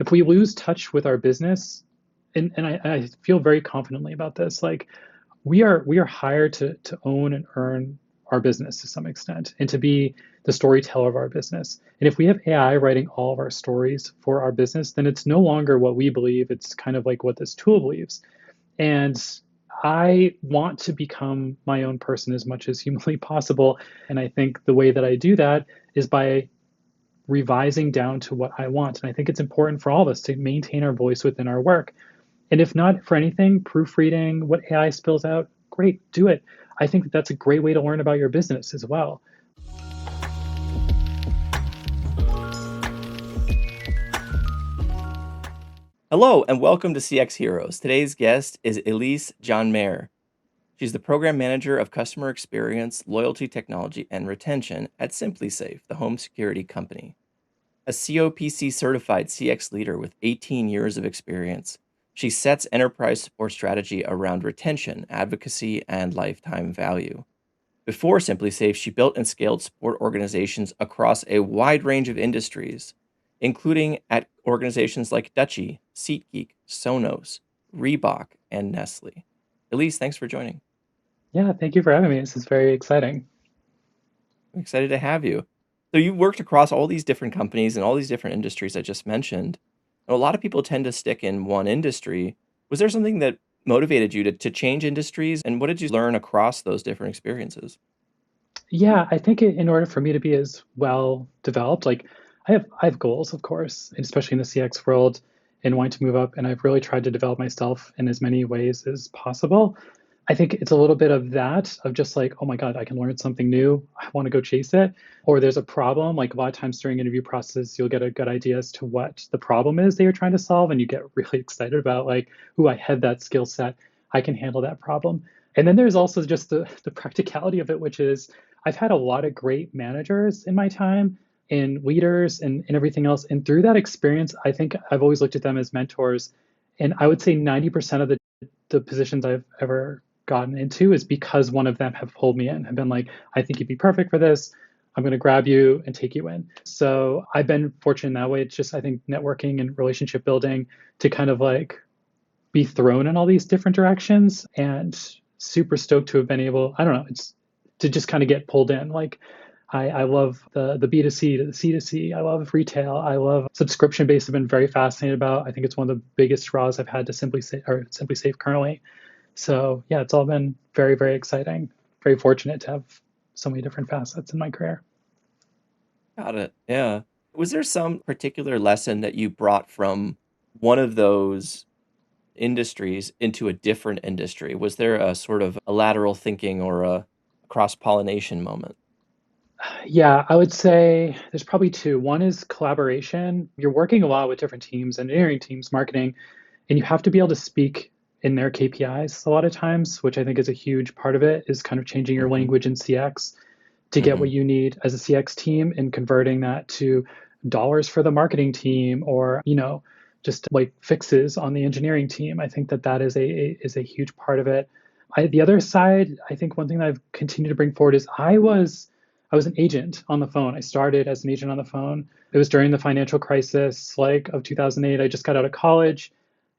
if we lose touch with our business, and I feel very confidently about this, like we are hired to own and earn our business to some extent and to be the storyteller of our business. And if we have AI writing all of our stories for our business, then it's no longer what we believe. It's kind of like what this tool believes. And I want to become my own person as much as humanly possible. And I think the way that I do that is by revising down to what I want. And I think it's important for all of us to maintain our voice within our work. And if not for anything, proofreading what AI spills out, great, do it. I think that that's a great way to learn about your business as well. Hello and welcome to CX Heroes. Today's guest is Elise Jeanmaire. She's the program manager of customer experience, loyalty technology, and retention at SimpliSafe, the home security company. A COPC-certified CX leader with 18 years of experience, she sets enterprise support strategy around retention, advocacy, and lifetime value. Before SimpliSafe, she built and scaled support organizations across a wide range of industries, including at organizations like Dutchie, SeatGeek, Sonos, Reebok, and Nestle. Elise, thanks for joining. Yeah, thank you for having me. This is very exciting. I'm excited to have you. So you worked across all these different companies and all these different industries I just mentioned. And a lot of people tend to stick in one industry. Was there something that motivated you to change industries? And what did you learn across those different experiences? Yeah, I think in order for me to be as well developed, like I have goals, of course, and especially in the CX world and wanting to move up. And I've really tried to develop myself in as many ways as possible. I think it's a little bit of that, of just like, oh my God, I can learn something new. I want to go chase it. Or there's a problem. Like a lot of times during interview process, you'll get a good idea as to what the problem is that you're trying to solve. And you get really excited about like, oh, I have that skill set. I can handle that problem. And then there's also just the practicality of it, which is I've had a lot of great managers in my time and leaders and everything else. And through that experience, I think I've always looked at them as mentors. And I would say 90% of the positions I've ever gotten into is because one of them have pulled me in, have been like, I think you'd be perfect for this. I'm going to grab you and take you in. So I've been fortunate in that way. It's just, I think, networking and relationship building to kind of like be thrown in all these different directions and super stoked to have been able, I don't know, it's to just kind of get pulled in. Like I love the B2C to the C2C. I love retail. I love subscription based. I've been very fascinated about. I think it's one of the biggest draws I've had to SimpliSafe currently. So yeah, it's all been very, very exciting. Very fortunate to have so many different facets in my career. Got it. Yeah. Was there some particular lesson that you brought from one of those industries into a different industry? Was there a sort of a lateral thinking or a cross-pollination moment? Yeah, I would say there's probably two. One is collaboration. You're working a lot with different teams, engineering teams, marketing, and you have to be able to speak in their KPIs a lot of times, which I think is a huge part of it, is kind of changing your Mhm, language in CX to get what mhm. you need as a CX team and converting that to dollars for the marketing team or, just like fixes on the engineering team. I think that that is a huge part of it. The other side, I think one thing that I've continued to bring forward is I was an agent on the phone. I started as an agent on the phone. It was during the financial crisis, like of 2008. I just got out of college.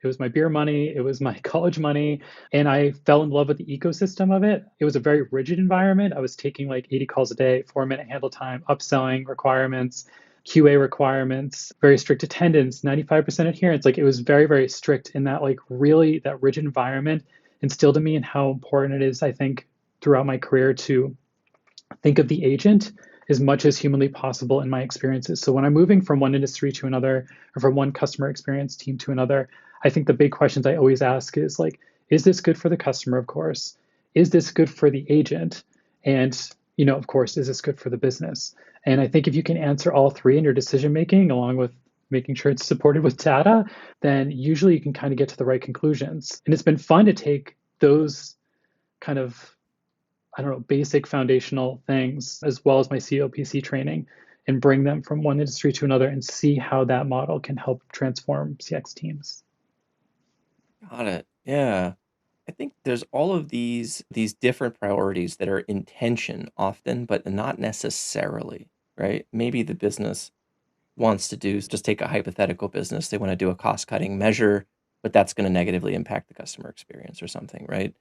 It was my beer money. It was my college money. And I fell in love with the ecosystem of it. It was a very rigid environment. I was taking like 80 calls a day, 4 minute handle time, upselling requirements, QA requirements, very strict attendance, 95% adherence. Like it was very, very strict in that, like really that rigid environment instilled in me and how important it is, I think, throughout my career to think of the agent as much as humanly possible in my experiences. So when I'm moving from one industry to another or from one customer experience team to another, I think the big questions I always ask is like, is this good for the customer, of course? Is this good for the agent? And, of course, is this good for the business? And I think if you can answer all three in your decision making, along with making sure it's supported with data, then usually you can kind of get to the right conclusions. And it's been fun to take those kind of I don't know, basic foundational things as well as my COPC training and bring them from one industry to another and see how that model can help transform CX teams. Got it. Yeah. I think there's all of these different priorities that are in tension often, but not necessarily, right? Maybe the business wants to do, just take a hypothetical business, they want to do a cost cutting measure, but that's going to negatively impact the customer experience or something, right?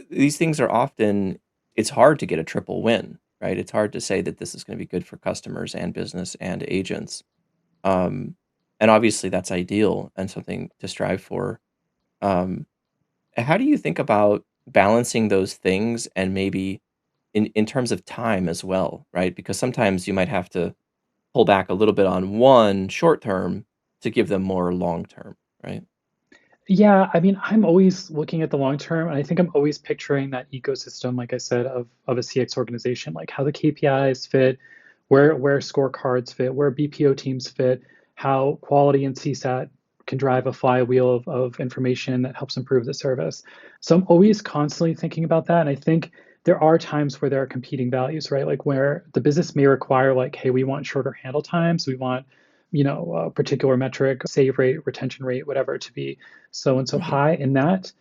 These things are often, it's hard to get a triple win, right? It's hard to say that this is going to be good for customers and business and agents. Um, and obviously that's ideal and something to strive for. Um, how do you think about balancing those things and maybe in terms of time as well, right? Because sometimes you might have to pull back a little bit on one short term to give them more long term, right? Yeah, I mean, I'm always looking at the long term, and I think I'm always picturing that ecosystem, like I said, of a CX organization, like how the KPIs fit, where scorecards fit, where BPO teams fit, how quality and CSAT can drive a flywheel of information that helps improve the service. So I'm always constantly thinking about that, and I think there are times where there are competing values, right? Like where the business may require, like, hey, we want shorter handle times, we want a particular metric, save rate, retention rate, whatever, to be so and so Hmm. high. And that,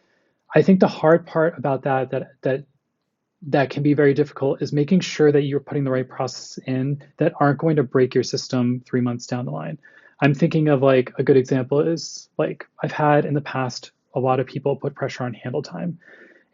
I think the hard part about that can be very difficult is making sure that you're putting the right process in that aren't going to break your system 3 months down the line. I'm thinking of, like, a good example is, like, I've had in the past a lot of people put pressure on handle time,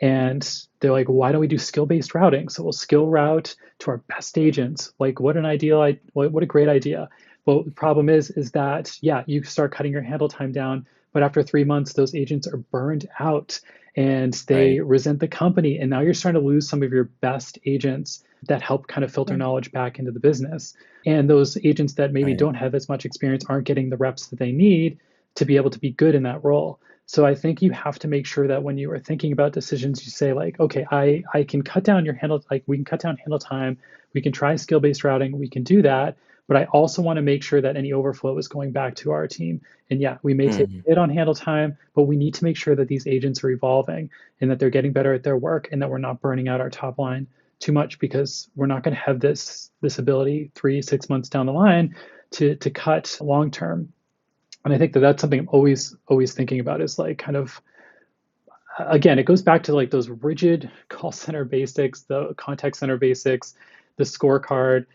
and they're like, why don't we do skill-based routing? So we'll skill route to our best agents. Like, what an ideal, what a great idea. Well, the problem is that, yeah, you start cutting your handle time down, but after 3 months, those agents are burned out and they Right. resent the company. And now you're starting to lose some of your best agents that help kind of filter Right. knowledge back into the business. And those agents that maybe Right. don't have as much experience aren't getting the reps that they need to be able to be good in that role. So I think you have to make sure that when you are thinking about decisions, you say, like, okay, I can cut down your handle, like we can cut down handle time, we can try skill-based routing, we can do that, but I also want to make sure that any overflow is going back to our team. And yeah, we may take Hmm. a hit on handle time, but we need to make sure that these agents are evolving and that they're getting better at their work and that we're not burning out our top line too much, because we're not going to have this ability 3 6 months down the line to cut long term. And I think that that's something I'm always thinking about, is like, kind of, again, it goes back to like those rigid call center basics, the contact center basics, the scorecard,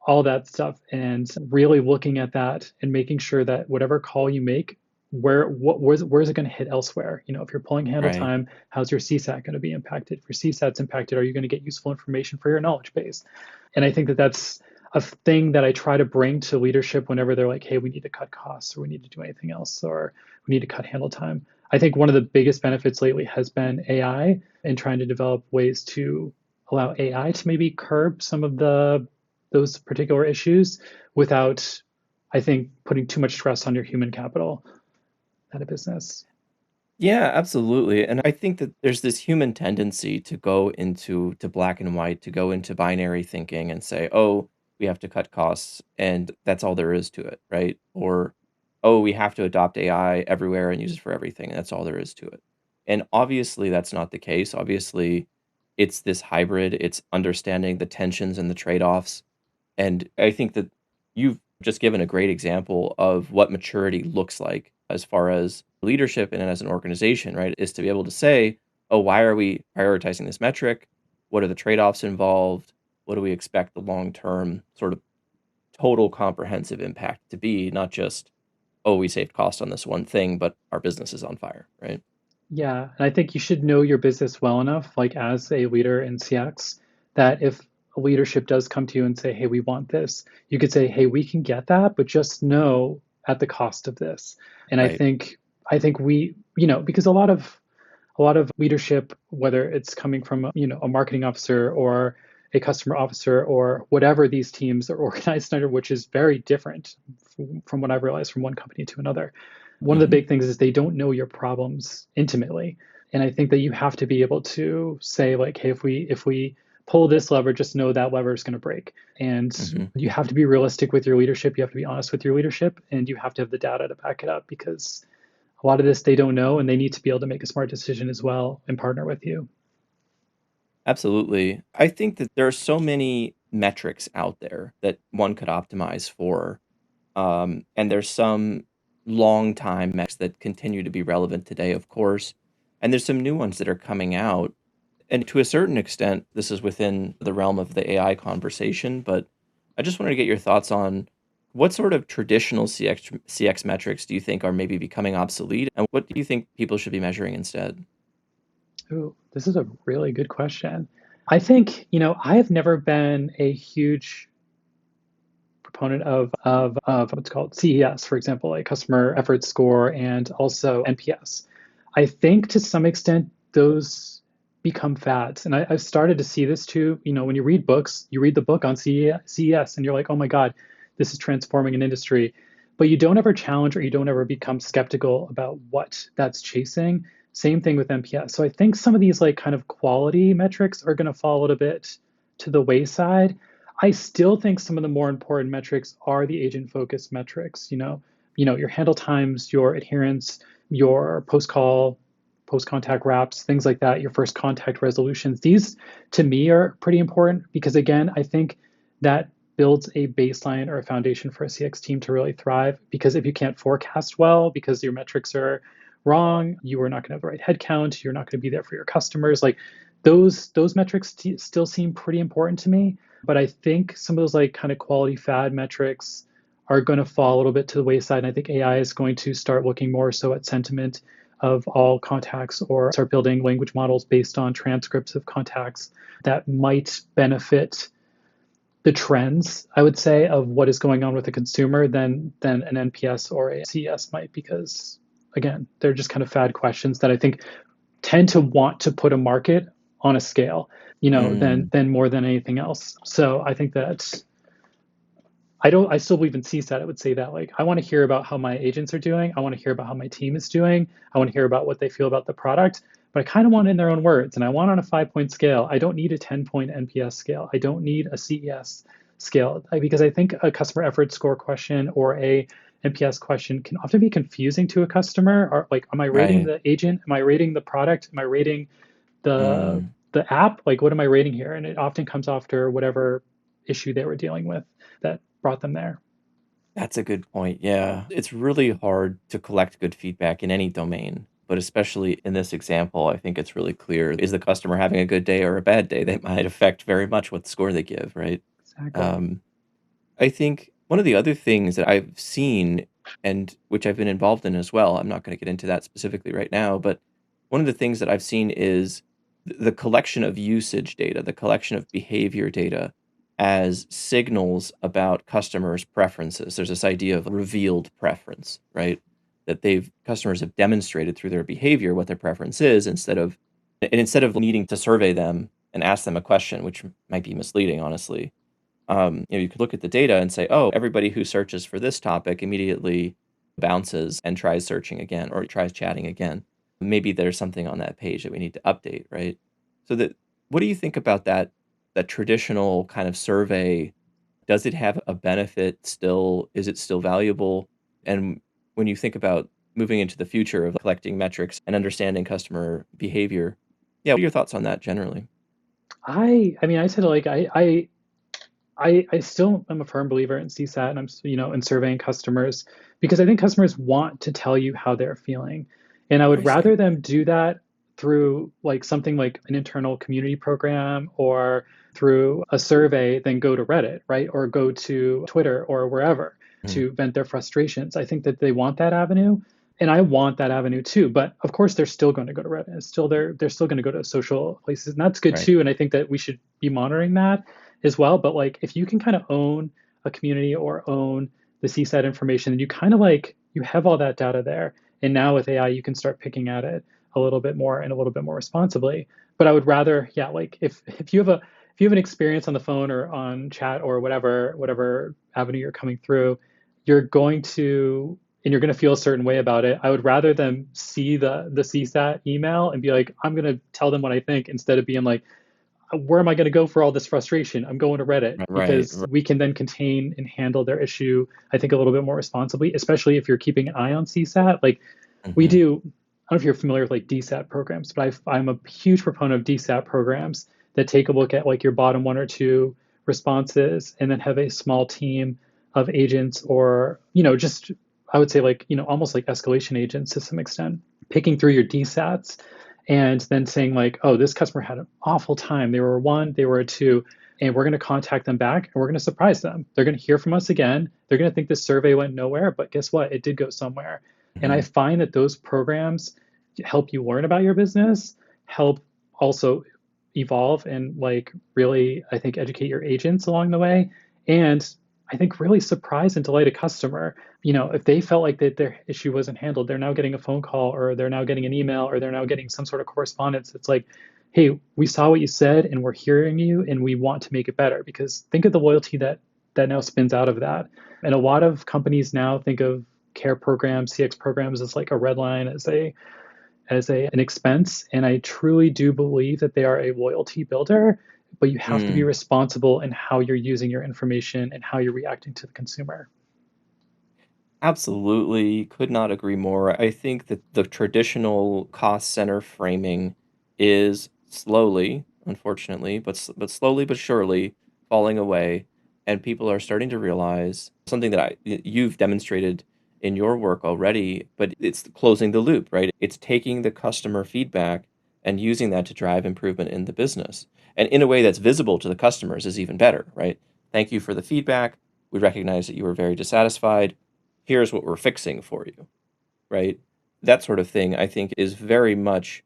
all that stuff, and really looking at that and making sure that whatever call you make, where's it going to hit elsewhere? If you're pulling handle Right. time, how's your CSAT going to be impacted? If your CSAT's impacted, are you going to get useful information for your knowledge base? And I think that that's a thing that I try to bring to leadership whenever they're like, hey, we need to cut costs, or we need to do anything else, or we need to cut handle time. I think one of the biggest benefits lately has been AI, and trying to develop ways to allow AI to maybe curb some of those particular issues without, I think, putting too much stress on your human capital at a business. Yeah, absolutely. And I think that there's this human tendency to go into to black and white, to go into binary thinking and say, "Oh, we have to cut costs and that's all there is to it," right? Or, "Oh, we have to adopt AI everywhere and use it for everything, and that's all there is to it." And obviously that's not the case. Obviously, it's this hybrid, it's understanding the tensions and the trade-offs. And I think that you've just given a great example of what maturity looks like as far as leadership and as an organization, right? Is to be able to say, oh, why are we prioritizing this metric? What are the trade offs involved? What do we expect the long term sort of total comprehensive impact to be? Not just, oh, we saved cost on this one thing, but our business is on fire, right? Yeah, and I think you should know your business well enough, like as a leader in CX, that if a leadership does come to you and say, "Hey, we want this," you could say, "Hey, we can get that, but just know at the cost of this." And I Right. think I think we, because a lot of leadership, whether it's coming from a marketing officer or a customer officer or whatever these teams are organized under, which is very different from what I've realized from one company to another. One of the Hmm. big things is they don't know your problems intimately, and I think that you have to be able to say, like, hey, if we pull this lever, just know that lever is going to break. And Hmm. you have to be realistic with your leadership. You have to be honest with your leadership, and you have to have the data to back it up, because a lot of this they don't know, and they need to be able to make a smart decision as well and partner with you. Absolutely. I think that there are so many metrics out there that one could optimize for. And there's some long time metrics that continue to be relevant today, of course. And there's some new ones that are coming out. And to a certain extent, this is within the realm of the AI conversation, but I just wanted to get your thoughts on What sort of traditional CX metrics do you think are maybe becoming obsolete? And what do you think people should be measuring instead? Ooh, this is a really good question. I think, I have never been a huge proponent of what's called CES, for example, like customer effort score and also NPS. I think to some extent those become fads. And I've started to see this too. When you read books, you read the book on CES and you're like, oh my God, this is transforming an industry. But you don't ever challenge or you don't ever become skeptical about what that's chasing. Same thing with NPS. So I think some of these like kind of quality metrics are going to fall a little bit to the wayside. I still think some of the more important metrics are the agent focused metrics, your handle times, your adherence, your post-call, post-contact wraps, things like that, your first contact resolutions. These to me are pretty important because again, I think that builds a baseline or a foundation for a CX team to really thrive. Because if you can't forecast well, because your metrics are wrong, you are not going to have the right headcount, you're not going to be there for your customers. Like those metrics still seem pretty important to me. But I think some of those like kind of quality fad metrics are going to fall a little bit to the wayside. And I think AI is going to start looking more so at sentiment of all contacts or start building language models based on transcripts of contacts that might benefit the trends, I would say, of what is going on with the consumer than an NPS or a CS might, because again, they're just kind of fad questions that I think tend to want to put a market on a scale, Mm, than more than anything else. So I think that I still believe in CSAT. I would say that like I want to hear about how my agents are doing. I want to hear about how my team is doing. I want to hear about what they feel about the product. But I kind of want it in their own words. And I want on a 5 point scale. I don't need a 10 point NPS scale. I don't need a CES scale because I think a customer effort score question or a NPS question can often be confusing to a customer. Or like, am I rating right. the agent? Am I rating the product? Am I rating the Mm. the app? Like, what am I rating here? And it often comes after whatever issue they were dealing with that brought them there. That's a good point. Yeah. It's really hard to collect good feedback in any domain, but especially in this example, I think it's really clear. Is the customer having a good day or a bad day? That might affect very much what score they give, right? Exactly. Um, I think one of the other things that I've seen and which I've been involved in as well, I'm not going to get into that specifically right now, but one of the things that I've seen is the collection of usage data, the collection of behavior data as signals about customers' preferences. There's this idea of revealed preference, right? That customers have demonstrated through their behavior what their preference is instead of needing to survey them and ask them a question, which might be misleading, honestly. You could look at the data and say, oh, everybody who searches for this topic immediately bounces and tries searching again or tries chatting again. Maybe there's something on that page that we need to update, right? So what do you think about that traditional kind of survey? Does it have a benefit still? Is it still valuable? And when you think about moving into the future of collecting metrics and understanding customer behavior, yeah, what are your thoughts on that generally? I mean, I said like I still am a firm believer in CSAT and I'm in surveying customers because I think customers want to tell you how they're feeling. And I would I see. rather them do that through like something like an internal community program or through a survey than go to Reddit, right? Or go to Twitter or wherever Mm, to vent their frustrations. I think that they want that avenue. And I want that avenue too. But of course they're still going to go to Reddit. It's still they're still going to go to social places. And that's good right. too. And I think that we should be monitoring that as well. But like if you can kind of own a community or own the CSAT information, and you kind of like you have all that data there. And now with AI, you can start picking at it a little bit more and a little bit more responsibly. But I would rather, yeah, like if you have an experience on the phone or on chat or whatever avenue you're coming through, you're going to and you're going to feel a certain way about it. I would rather them see the CSAT email and be like, I'm going to tell them what I think instead of being like, where am I going to go for all this frustration? I'm going to Reddit Right. because we can then contain and handle their issue, I think, a little bit more responsibly, especially if you're keeping an eye on CSAT. Like we Mhm. do, I don't know if you're familiar with like DSAT programs, but I'm a huge proponent of DSAT programs that take a look at like your bottom one or two responses and then have a small team of agents or, I would say like, almost like escalation agents to some extent, picking through your DSATs and then saying like, oh, this customer had an awful time. They were a 1, they were a 2, and we're going to contact them back and we're going to surprise them. They're going to hear from us again. They're going to think this survey went nowhere, but guess what? It did go somewhere. And I Mhm. find that those programs help you learn about your business, help also evolve and like really, I think, educate your agents along the way. And I think really surprise and delight a customer. If they felt like that their issue wasn't handled, they're now getting a phone call or they're now getting an email or they're now getting some sort of correspondence. It's like, hey, we saw what you said and we're hearing you and we want to make it better. Because think of the loyalty that now spins out of that. And a lot of companies now think of care programs, CX programs as like a red line, as an expense. And I truly do believe that they are a loyalty builder, but you have to be Mm. responsible in how you're using your information and how you're reacting to the consumer. Absolutely, could not agree more. I think that the traditional cost center framing is slowly, unfortunately, but slowly but surely falling away, and people are starting to realize something that you've demonstrated in your work already, but it's closing the loop, right? It's taking the customer feedback and using that to drive improvement in the business. And in a way that's visible to the customers is even better, right? Thank you for the feedback. We recognize that you were very dissatisfied. Here's what we're fixing for you, right? That sort of thing, I think, is very much,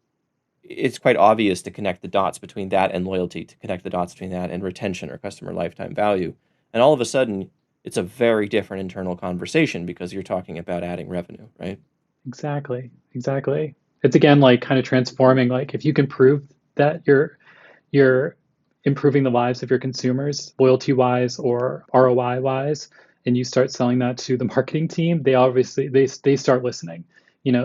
it's quite obvious to connect the dots between that and loyalty, to connect the dots between that and retention or customer lifetime value. And all of a sudden, it's a very different internal conversation because you're talking about adding revenue, right? Exactly. Exactly. It's again like kind of transforming. Like if you can prove that you're improving the lives of your consumers, loyalty wise or ROI wise, and you start selling that to the marketing team, they obviously they start listening.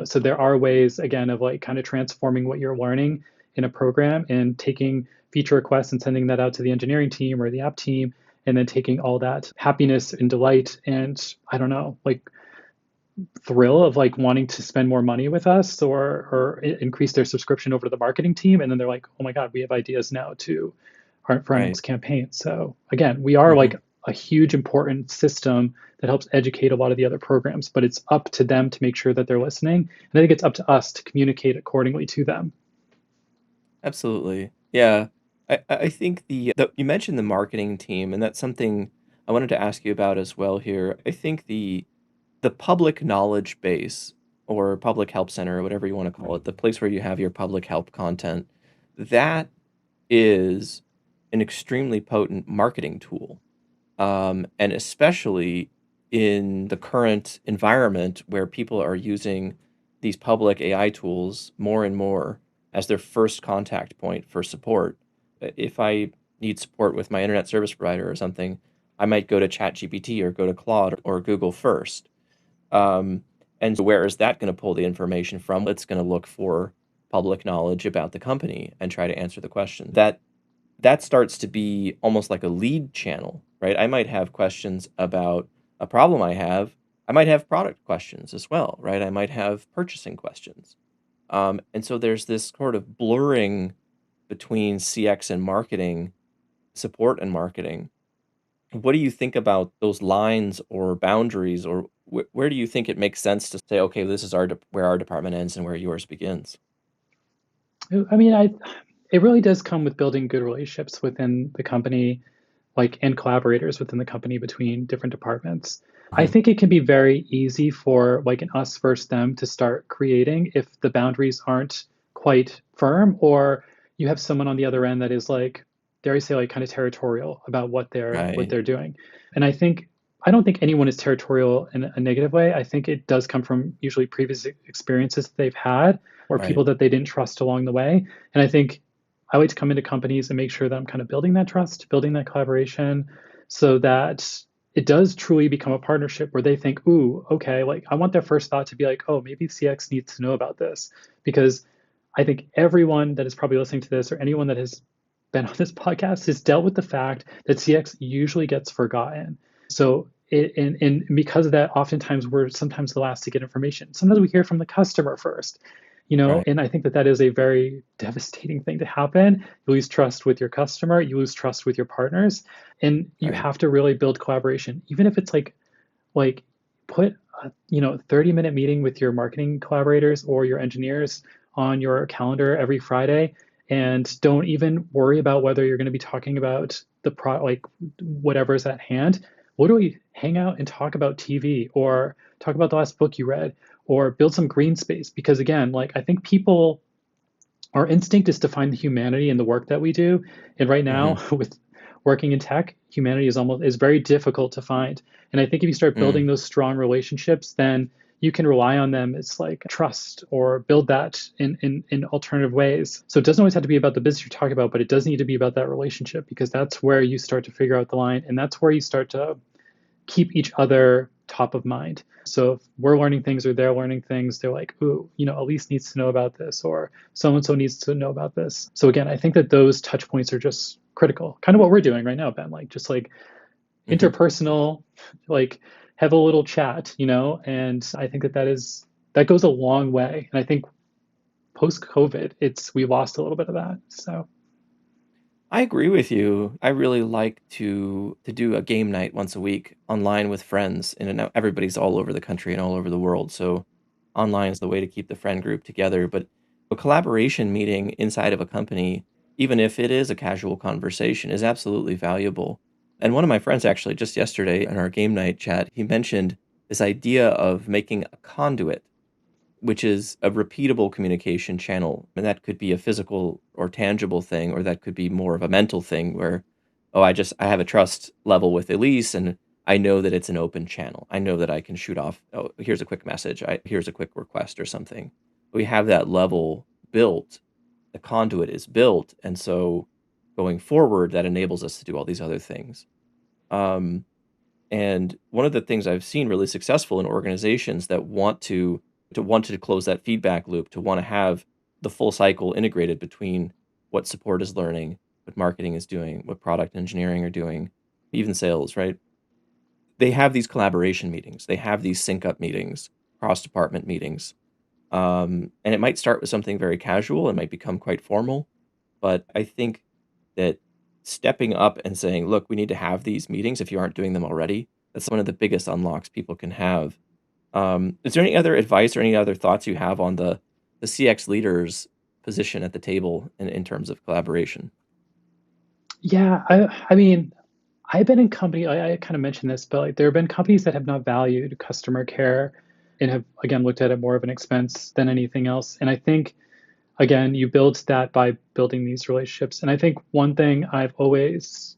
So there are ways again of like kind of transforming what you're learning in a program and taking feature requests and sending that out to the engineering team or the app team, and then taking all that happiness and delight and I don't know, like thrill of like wanting to spend more money with us or increase their subscription over to the marketing team, and then they're like, oh my god, we have ideas now to for our Right. next campaign. So again, we are Hmm. like a huge important system that helps educate a lot of the other programs, but it's up to them to make sure that they're listening, and I think it's up to us to communicate accordingly to them. Absolutely. Yeah. I think you mentioned the marketing team, and that's something I wanted to ask you about as well here. I think the public knowledge base or public help center or whatever you want to call it, the place where you have your public help content, that is an extremely potent marketing tool. And especially in the current environment where people are using these public AI tools more and more as their first contact point for support. If I need support with my internet service provider or something, I might go to ChatGPT or go to Claude or Google first. Um, and so where is that going to pull the information from? It's going to look for public knowledge about the company and try to answer the question. That starts to be almost like a lead channel, right? I might have questions about a problem I have. I might have product questions as well, right? I might have purchasing questions. And so there's this sort of blurring between CX and marketing, support and marketing. What do you think about those lines or boundaries, or where do you think it makes sense to say, okay, this is where our department ends and where yours begins? I mean, it really does come with building good relationships within the company, like and collaborators within the company between different departments. I Hmm. think it can be very easy for like an us versus them to start creating if the boundaries aren't quite firm, or you have someone on the other end that is like, dare I say, like kind of territorial about what Right, they're doing. And I don't think anyone is territorial in a negative way. I think it does come from usually previous experiences that they've had or right, people that they didn't trust along the way. And I think I like to come into companies and make sure that I'm kind of building that trust, building that collaboration so that it does truly become a partnership where they think, ooh, okay, like I want their first thought to be like, oh, maybe CX needs to know about this. Because I think everyone that is probably listening to this or anyone that has been on this podcast has dealt with the fact that CX usually gets forgotten. So and because of that, oftentimes we're sometimes the last to get information. Sometimes we hear from the customer first, right, and I think that that is a very devastating thing to happen. You lose trust with your customer, you lose trust with your partners, and you right. have to really build collaboration, even if it's like put a 30-minute meeting with your marketing collaborators or your engineers on your calendar every Friday, and don't even worry about whether you're going to be talking about like whatever's at hand. What do we hang out and talk about TV, or talk about the last book you read, or build some green space? Because again, like I think people, our instinct is to find the humanity in the work that we do. And right Hmm. now, with working in tech, humanity is very difficult to find. And I think if you start building Mm. those strong relationships, then you can rely on them as like trust, or build that in alternative ways. So it doesn't always have to be about the business you're talking about, but it does need to be about that relationship, because that's where you start to figure out the line, and that's where you start to keep each other top of mind. So if we're learning things or they're learning things, they're like, ooh, Elise needs to know about this, or so and so needs to know about this. So again, I think that those touch points are just critical. Kind of what we're doing right now, Ben, like just like Hmm. interpersonal, like have a little chat, and I think that goes a long way. And I think post COVID, we lost a little bit of that. So I agree with you. I really like to do a game night once a week online with friends, and now everybody's all over the country and all over the world. So online is the way to keep the friend group together. But a collaboration meeting inside of a company, even if it is a casual conversation, is absolutely valuable. And one of my friends actually just yesterday in our game night chat, he mentioned this idea of making a conduit, which is a repeatable communication channel. And that could be a physical or tangible thing, or that could be more of a mental thing where, oh, I have a trust level with Elise, and I know that it's an open channel. I know that I can shoot off, oh, here's a quick message. Here's a quick request or something. We have that level built, the conduit is built. And so going forward, that enables us to do all these other things. Um, and one of the things I've seen really successful in organizations that want to close that feedback loop, to want to have the full cycle integrated between what support is learning, what marketing is doing, what product engineering are doing, even sales, right? They have these collaboration meetings, they have these sync up meetings, cross department meetings. And it might start with something very casual, it might become quite formal, but I think that stepping up and saying, "Look, we need to have these meetings if you aren't doing them already," that's one of the biggest unlocks people can have. Is there any other advice or any other thoughts you have on the CX leader's position at the table in terms of collaboration? yeah, I mean, I've been in company. I kind of mentioned this, but like there have been companies that have not valued customer care, and have again looked at it more of an expense than anything else. And I think again, you build that by building these relationships. And I think one thing I've always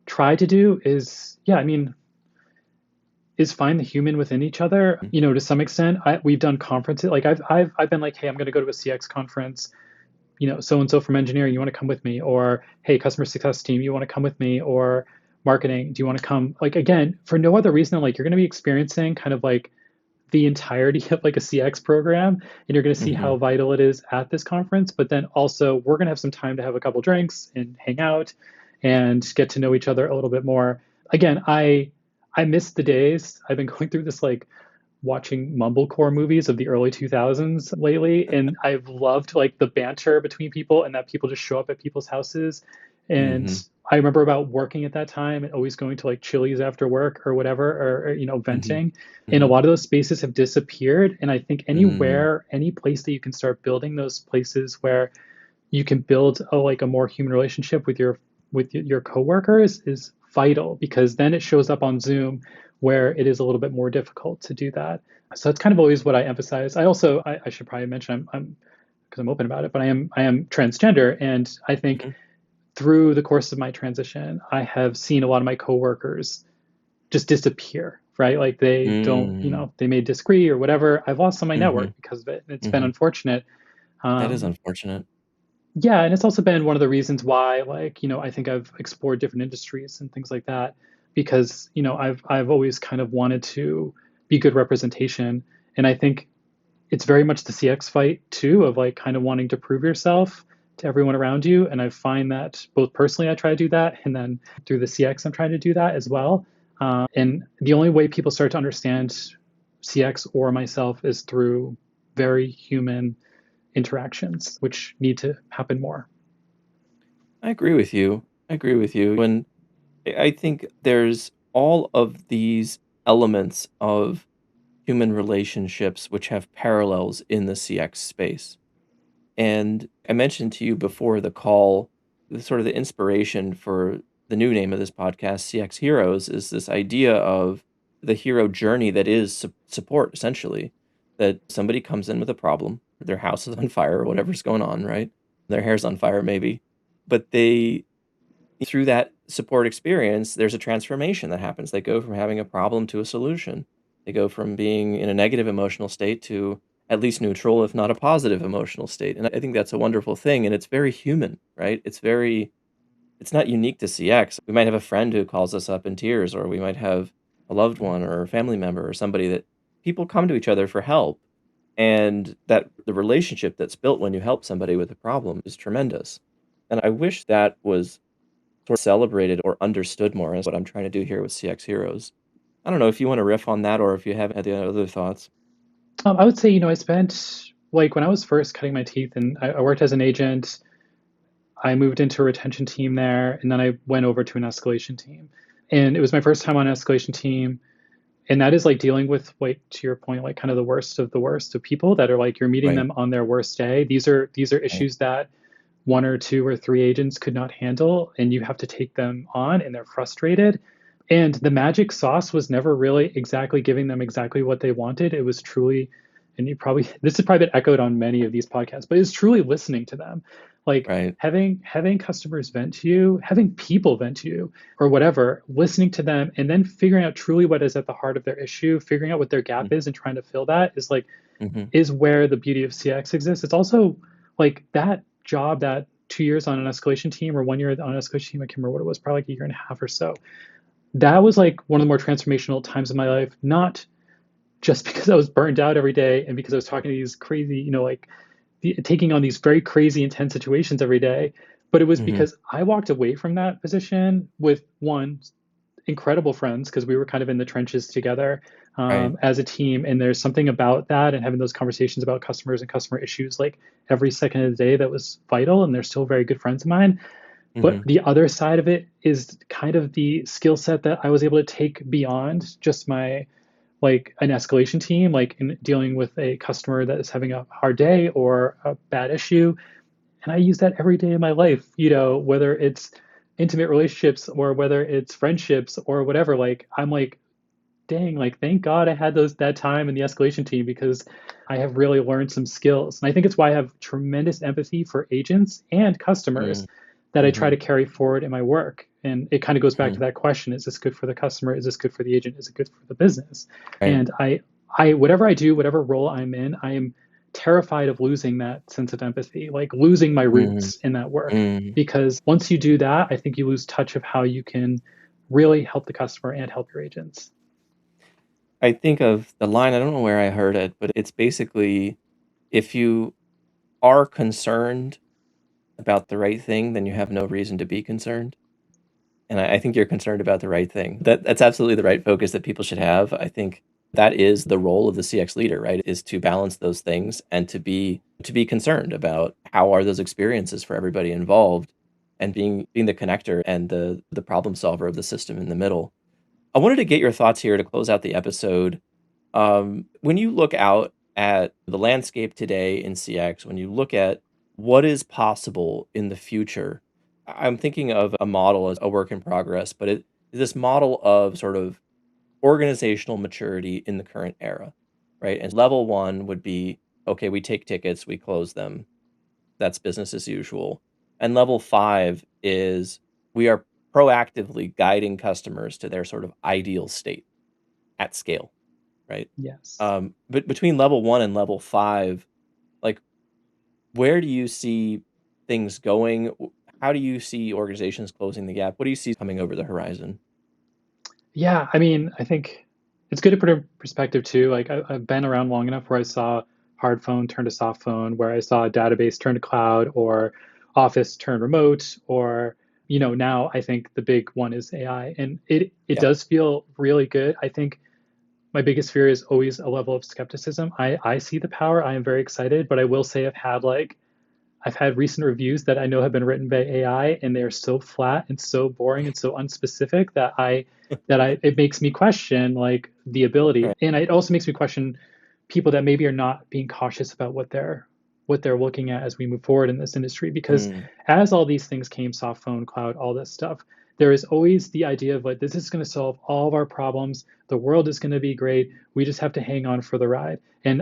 tried to do is, yeah, I mean, is find the human within each other. Mm. To some extent, we've done conferences. Like I've been like, hey, I'm going to go to a CX conference. So and so from engineering, you want to come with me? Or hey, customer success team, you want to come with me? Or marketing, do you want to come? Like again, for no other reason than like you're going to be experiencing kind of like the entirety of like a CX program, and you're going to see how Mhm. vital it is at this conference. But then also, we're going to have some time to have a couple drinks and hang out and get to know each other a little bit more. Again, I miss the days. I've been going through this like watching mumblecore movies of the early 2000s lately, and I've loved like the banter between people, and that people just show up at people's houses. And Mhm. I remember about working at that time and always going to like Chili's after work or whatever, or Mhm. venting. And a Mhm. lot of those spaces have disappeared. And I think Mm. anywhere, any place that you can start building those places where you can build like a more human relationship with your coworkers is vital, because then it shows up on Zoom where it is a little bit more difficult to do that. So that's kind of always what I emphasize. I should probably mention I'm because I'm open about it, but I am transgender, and I think Mhm. through the course of my transition, I have seen a lot of my coworkers just disappear, right? Like they don't, Mm. they may disagree or whatever. I've lost some of my network Mhm. because of it. It's been Mhm. unfortunate. That is Um, unfortunate. yeah, and it's also been one of the reasons why, like, I think I've explored different industries and things like that, because I've always kind of wanted to be good representation. And I think it's very much the CX fight too, of like kind of wanting to prove yourself to everyone around you. And I find that both personally I try to do that, and then through the CX I'm trying to do that as well. And the only way people start to understand CX or myself is through very human interactions, which need to happen more. I agree with you. I agree with you. And I think there's all of these elements of human relationships which have parallels in the CX space. And I mentioned to you before the call, the sort of the inspiration for the new name of this podcast, CX Heroes, is this idea of the hero journey that is support, essentially. That somebody comes in with a problem, their house is on fire or whatever's going on, right? Their hair's on fire, maybe. But they, through that support experience, there's a transformation that happens. They go from having a problem to a solution. They go from being in a negative emotional state to at least neutral, if not a positive emotional state. And I think that's a wonderful thing. And it's very human, right? It's not unique to CX. We might have a friend who calls us up in tears, or we might have a loved one or a family member or somebody that people come to each other for help. And that the relationship that's built when you help somebody with a problem is tremendous. And I wish that was sort of celebrated or understood more is what I'm trying to do here with CX Heroes. I don't know if you want to riff on that or if you have any other thoughts. I would say, I spent like when I was first cutting my teeth and I worked as an agent, I moved into a retention team there, and then I went over to an escalation team. And it was my first time on an escalation team. And that is like dealing with, like, to your point, like kind of the worst of people that are like you're meeting Right. them on their worst day. These are Right. issues that one or two or three agents could not handle, and you have to take them on, and they're frustrated. And the magic sauce was never really exactly giving them exactly what they wanted. It was truly, and you probably this has probably been echoed on many of these podcasts, but it's truly listening to them, like Right. having customers vent to you, having people vent to you, or whatever, listening to them, and then figuring out truly what is at the heart of their issue, figuring out what their gap is, and trying to fill that is like Mm-hmm. is where the beauty of CX exists. It's also like that job, that 2 years on an escalation team or 1 year on an escalation team, I can't remember what it was, probably like a year and a half or so. That was like one of the more transformational times in my life, not just because I was burned out every day and because I was talking to these crazy, like taking on these very crazy, intense situations every day, but it was Mm-hmm. because I walked away from that position with one, incredible friends because we were kind of in the trenches together Right. as a team. And there's something about that and having those conversations about customers and customer issues like every second of the day that was vital. And they're still very good friends of mine. But Mm-hmm. the other side of it is kind of the skill set that I was able to take beyond just my like an escalation team, like in dealing with a customer that is having a hard day or a bad issue. And I use that every day in my life, whether it's intimate relationships or whether it's friendships or whatever. Like I'm like, dang, like thank God I had that time in the escalation team because I have really learned some skills. And I think it's why I have tremendous empathy for agents and customers that I try Mm-hmm. to carry forward in my work. And it kind of goes back Mm-hmm. to that question: is this good for the customer? Is this good for the agent? Is it good for the business? Right. And I whatever I do, whatever role I'm in, I am terrified of losing that sense of empathy, like losing my roots in that work. Mm-hmm. Because once you do that, I think you lose touch of how you can really help the customer and help your agents. I think of the line, I don't know where I heard it, but it's basically if you are concerned about the right thing, then you have no reason to be concerned. And I think you're concerned about the right thing. That's absolutely the right focus that people should have. I think that is the role of the CX leader, right? Is to balance those things and to be concerned about how are those experiences for everybody involved and being the connector and the problem solver of the system in the middle. I wanted to get your thoughts here to close out the episode. When you look out at the landscape today in CX, when you look at what is possible in the future, I'm thinking of a model as a work in progress, but it is this model of sort of organizational maturity in the current era, right? And level one would be okay, we take tickets, we close them. That's business as usual. And level five is we are proactively guiding customers to their sort of ideal state at scale, right? Yes. But between level one and level five, like where do you see things going? How do you see organizations closing the gap? What do you see coming over the horizon? Yeah, I mean, I think it's good to put in perspective too. Like I've been around long enough where I saw hard phone turn to soft phone, where I saw database turn to cloud, or Office turn remote, or now I think the big one is AI, and it Yeah. does feel really good. I think my biggest fear is always a level of skepticism. I see the power. I am very excited, but I will say I've had recent reviews that I know have been written by AI, and they are so flat and so boring and so unspecific that I it makes me question like the ability, Right. and it also makes me question people that maybe are not being cautious about what they're looking at as we move forward in this industry. Because Mm. as all these things came, soft phone, cloud, all this stuff, there is always the idea of like, this is going to solve all of our problems. The world is going to be great. We just have to hang on for the ride. And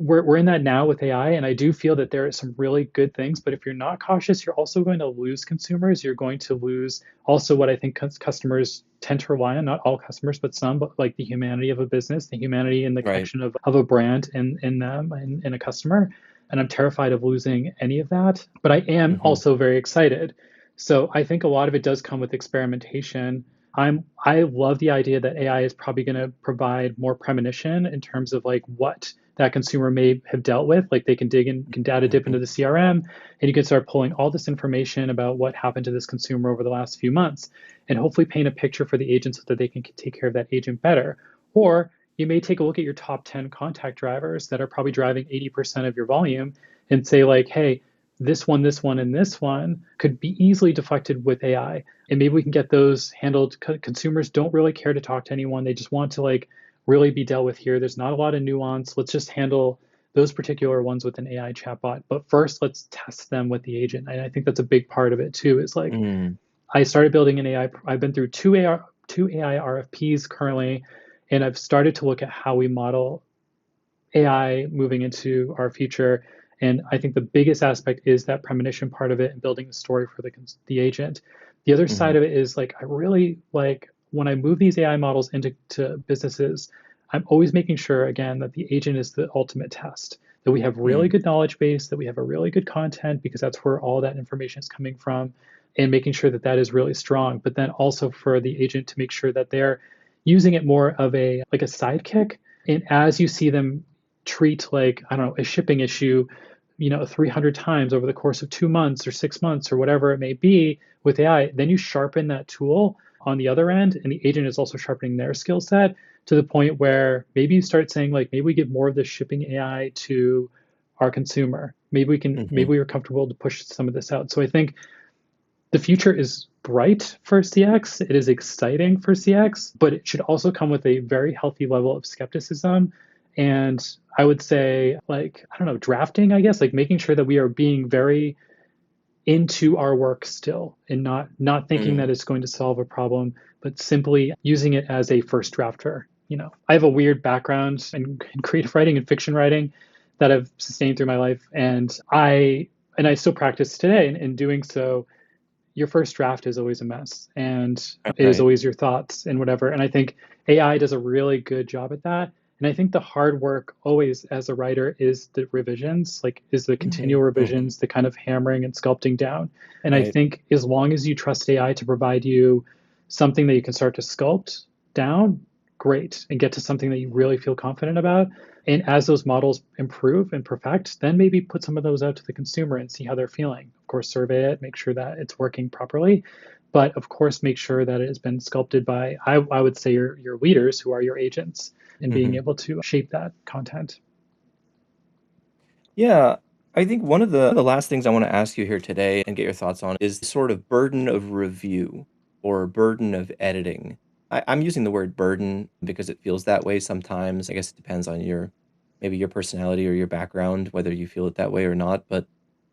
we're in that now with AI, and I do feel that there are some really good things. But if you're not cautious, you're also going to lose consumers. You're going to lose also what I think customers tend to rely on. Not all customers, but some. But like the humanity of a business, the humanity and the Right. connection of a brand in them and in a customer. And I'm terrified of losing any of that. But I am Hmm. also very excited. So I think a lot of it does come with experimentation. I love the idea that AI is probably going to provide more premonition in terms of like what that consumer may have dealt with. Like they can dig in, can data dip Hmm. into the CRM, and you can start pulling all this information about what happened to this consumer over the last few months, and hopefully paint a picture for the agent so that they can take care of that agent better. Or you may take a look at your top 10 contact drivers that are probably driving 80% of your volume and say like, hey, this one, and this one could be easily deflected with AI. And maybe we can get those handled. Consumers don't really care to talk to anyone. They just want to like really be dealt with here. There's not a lot of nuance. Let's just handle those particular ones with an AI chatbot. But first, let's test them with the agent. And I think that's a big part of it too. Is like Mm. I started building an AI. I've been through two AI RFPs currently, and I've started to look at how we model AI moving into our future. And I think the biggest aspect is that premonition part of it and building the story for the agent. The other Hmm. side of it is like I really like when I move these AI models into businesses, I'm always making sure again that the agent is the ultimate test, that we have really Mm. good knowledge base, that we have a really good content because that's where all that information is coming from, and making sure that that is really strong. But then also for the agent to make sure that they're using it more of a like a sidekick. And as you see them treat like I don't know a shipping issue 300 times over the course of 2 months or 6 months or whatever it may be with AI, then you sharpen that tool on the other end, and the agent is also sharpening their skill set to the point where maybe you start saying like maybe we give more of the shipping AI to our consumer. Maybe Hmm. we are comfortable to push some of this out. So I think the future is bright for CX. It is exciting for CX, but it should also come with a very healthy level of skepticism. And I would say, like, I don't know, drafting, I guess, like making sure that we are being very into our work still and not thinking Mm. that it's going to solve a problem, but simply using it as a first drafter. I have a weird background in creative writing and fiction writing that I've sustained through my life, and I still practice today in doing so. Your first draft is always a mess, and it is Right. always your thoughts and whatever. And I think AI does a really good job at that. And I think the hard work always as a writer is the revisions, like is the continual Hmm. revisions, the kind of hammering and sculpting down. And I Right. think as long as you trust AI to provide you something that you can start to sculpt down, great, and get to something that you really feel confident about. And as those models improve and perfect, then maybe put some of those out to the consumer and see how they're feeling. Of course, survey it, make sure that it's working properly. But of course, make sure that it has been sculpted by, I would say, your leaders who are your agents and being Hmm. able to shape that content. Yeah, I think one of the last things I want to ask you here today and get your thoughts on is the sort of burden of review or burden of editing. I'm using the word burden because it feels that way sometimes. I guess it depends on maybe your personality or your background, whether you feel it that way or not. But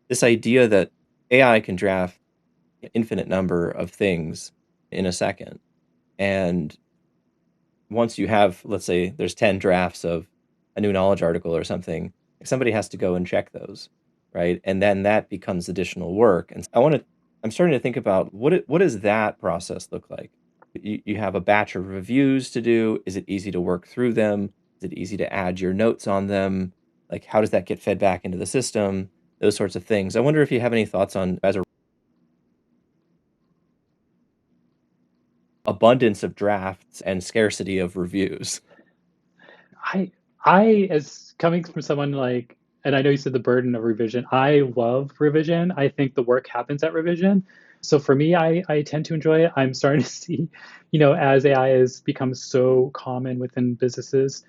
this idea that AI can draft an infinite number of things in a second. And once you have, let's say there's 10 drafts of a new knowledge article or something, somebody has to go and check those, right? And then that becomes additional work. And I'm starting to think about what does that process look like? You have a batch of reviews to do. Is it easy to work through them? Is it easy to add your notes on them? Like, how does that get fed back into the system? Those sorts of things. I wonder if you have any thoughts on as a abundance of drafts and scarcity of reviews. I I as coming from someone like, and I know you said the burden of revision. I love revision. I think the work happens at revision. So for me, I tend to enjoy it. I'm starting to see, as AI has become so common within businesses,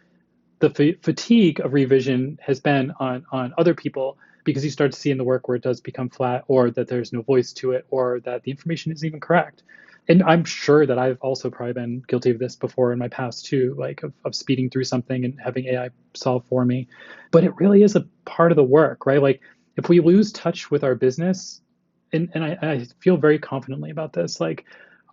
the fatigue of revision has been on other people because you start to see in the work where it does become flat or that there's no voice to it or that the information isn't even correct. and I'm sure that I've also probably been guilty of this before in my past too, like of speeding through something and having AI solve for me. But it really is a part of the work, right? Like if we lose touch with our business, and I feel very confidently about this, like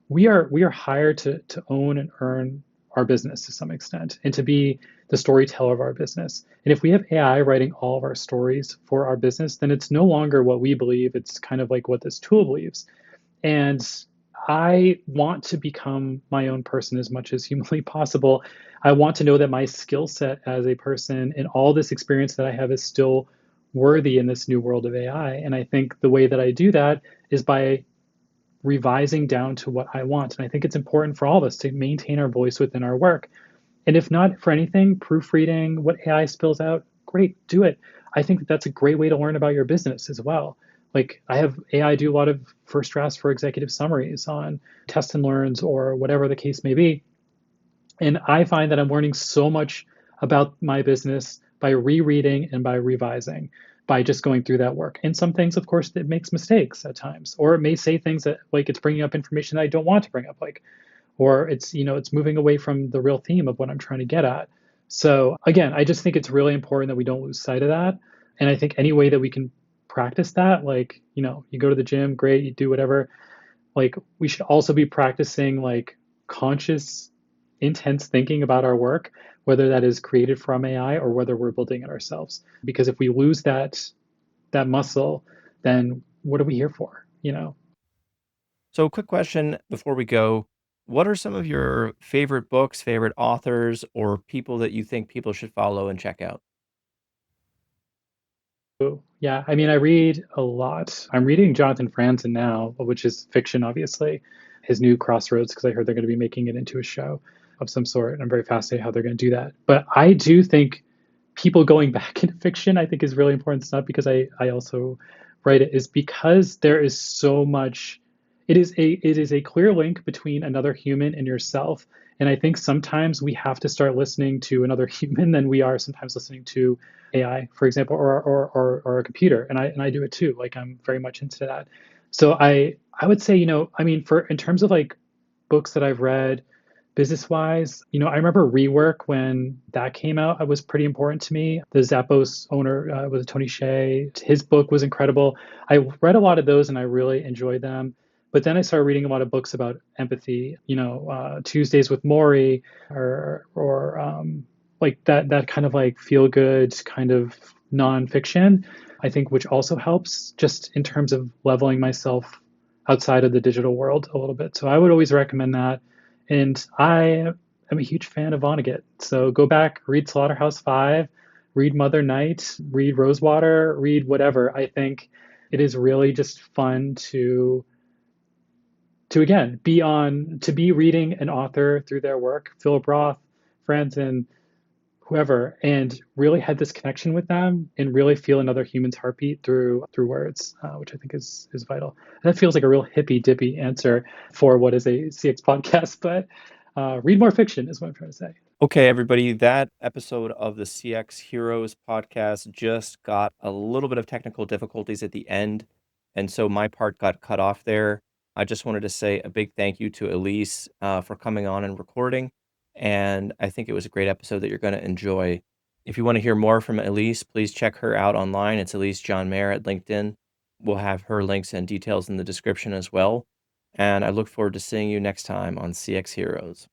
we are hired to own and earn our business to some extent and to be the storyteller of our business. And if we have AI writing all of our stories for our business, then it's no longer what we believe. It's kind of like what this tool believes. And I want to become my own person as much as humanly possible. I want to know that my skill set as a person and all this experience that I have is still worthy in this new world of AI. And I think the way that I do that is by revising down to what I want. And I think it's important for all of us to maintain our voice within our work. And if not for anything, proofreading what AI spills out, great, do it. I think that that's a great way to learn about your business as well. Like I have AI do a lot of first drafts for executive summaries on test and learns or whatever the case may be. And I find that I'm learning so much about my business by rereading and by revising, by just going through that work. And some things, of course, it makes mistakes at times, or it may say things that like it's bringing up information that I don't want to bring up, like, or it's moving away from the real theme of what I'm trying to get at. So again, I just think it's really important that we don't lose sight of that. And I think any way that we can practice that, like, you go to the gym, great, you do whatever, like we should also be practicing like conscious, intense thinking about our work, whether that is created from AI or whether we're building it ourselves. Because if we lose that muscle, then what are we here for? So, quick question before we go. What are some of your favorite books, favorite authors, or people that you think people should follow and check out? Yeah, I mean, I read a lot. I'm reading Jonathan Franzen now, which is fiction, obviously. His new Crossroads, because I heard they're going to be making it into a show of some sort. And I'm very fascinated how they're going to do that. But I do think people going back into fiction, I think, is really important. It's not because I also write it, is because there is so much. It is a clear link between another human and yourself. And I think sometimes we have to start listening to another human than we are sometimes listening to AI, for example, or a computer. And I do it too. Like I'm very much into that. So I would say, I mean, for in terms of like books that I've read, business wise, I remember Rework when that came out. It was pretty important to me. The Zappos owner was Tony Hsieh. His book was incredible. I read a lot of those and I really enjoyed them. But then I started reading a lot of books about empathy. Tuesdays with Maury, or like that kind of like feel good kind of nonfiction. I think which also helps just in terms of leveling myself outside of the digital world a little bit. So I would always recommend that. And I am a huge fan of Vonnegut. So go back, read Slaughterhouse-Five, read Mother Night, read Rosewater, read whatever. I think it is really just fun to again be reading an author through their work, Philip Roth, Franzen, whoever, and really had this connection with them and really feel another human's heartbeat through words, which I think is vital. And that feels like a real hippy dippy answer for what is a CX podcast, but read more fiction is what I'm trying to say. Okay, everybody, that episode of the CX Heroes podcast just got a little bit of technical difficulties at the end. And so my part got cut off there. I just wanted to say a big thank you to Elise for coming on and recording. And I think it was a great episode that you're going to enjoy. If you want to hear more from Elise, please check her out online. It's Elise Jeanmaire at LinkedIn. We'll have her links and details in the description as well. And I look forward to seeing you next time on CX Heroes.